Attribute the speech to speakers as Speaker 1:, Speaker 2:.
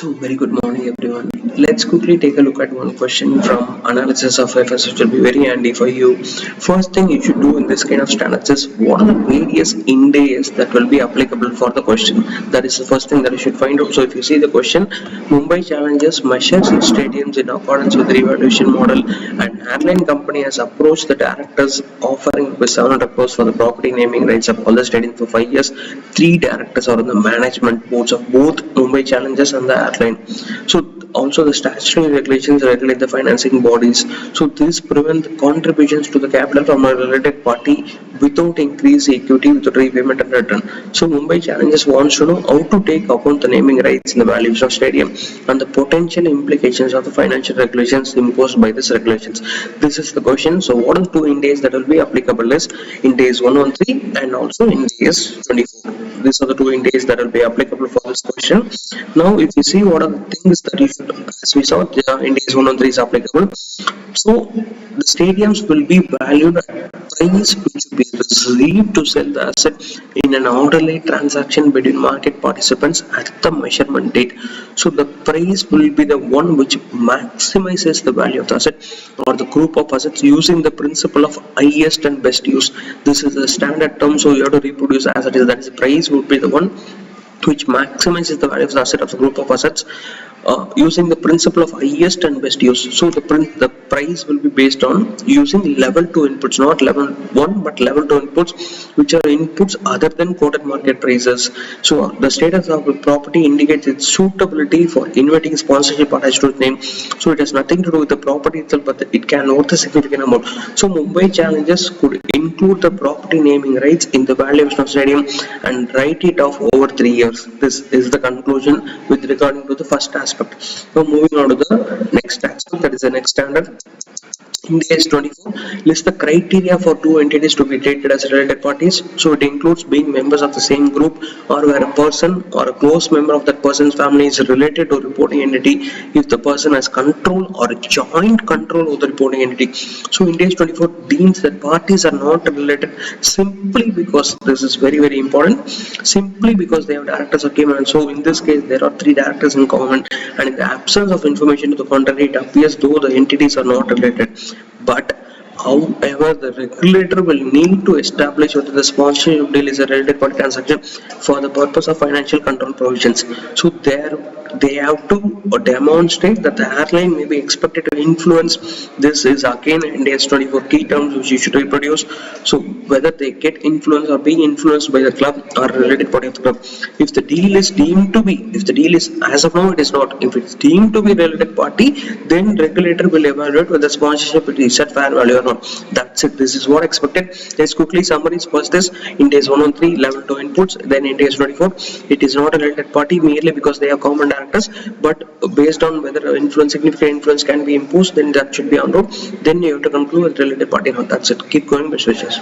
Speaker 1: So, very good morning, everyone. Let's quickly take a look at one question from analysis of FS, which will be very handy for you. First thing you should do in this kind of standards is what are the various Ind AS that will be applicable for the question. That is the first thing that you should find out. So, if you see the question, Mumbai challenges measures its stadiums in accordance with the revaluation model, and airline company has approached the directors offering with 700 crores for the property naming rights of all the stadiums for 5 years. Three directors are on the management boards of both Mumbai challenges and the airline. So also the statutory regulations regulate the financing bodies. So this prevent contributions to the capital from a related party without increased equity without repayment and return. So Mumbai challenges wants to know how to take account the naming rights and the values of stadium and the potential implications of the financial regulations imposed by these regulations. This is the question. So what are the two Ind AS that will be applicable is Ind AS 113 and also Ind AS 24. These are the two Ind AS that will be applicable for this question. Now, if you see what are the things that you should, as we saw, the Ind AS 113 is applicable. So, the stadiums will be valued at price which will be received to sell the asset in an orderly transaction between market participants at the measurement date. So, the price will be the one which maximizes the value of the asset or the group of assets using the principle of highest and best use. This is the standard term, so you have to reproduce as it is. That is, the price would be the one which maximizes the value of the asset of the group of assets using the principle of highest and best use. So the price will be based on using level 2 inputs, not level 1 but level 2 inputs, which are inputs other than quoted market prices. So the status of the property indicates its suitability for inviting sponsorship attached to its name. So it has nothing to do with the property itself, but it can worth a significant amount. So Mumbai challenges could include the property naming rights in the valuation of stadium and write it off over 3 years. This is the conclusion with regarding to the first aspect. Now moving on to the next aspect, that is the next standard. Ind AS 24 lists the criteria for two entities to be treated as related parties. So it includes being members of the same group or where a person or a close member of that person's family is related to a reporting entity if the person has control or joint control over the reporting entity. So Ind AS 24 deems that parties are not related simply because, this is very important, simply because they have directors of common. So in this case there are three directors in common, and in the absence of information to the contrary, it appears though the entities are not related. But however, the regulator will need to establish whether the sponsorship deal is a related party transaction for the purpose of financial control provisions. So there they have to demonstrate that the airline may be expected to influence. This is again Ind AS 24 key terms which you should reproduce. So whether they get influenced or being influenced by the club or related party of the club. If the deal is deemed to be, if the deal is, as of now it is not, if it's deemed to be related party, then regulator will evaluate whether sponsorship is at fair value or not. That's it. This is what expected. Let's quickly summarize. First is Ind AS 113 level 2 inputs, then Ind AS 24. It is not a related party merely because they have common directors, but based on whether significant influence can be imposed, then that should be on road. Then you have to conclude with related party. Now that's it. Keep going, best wishes.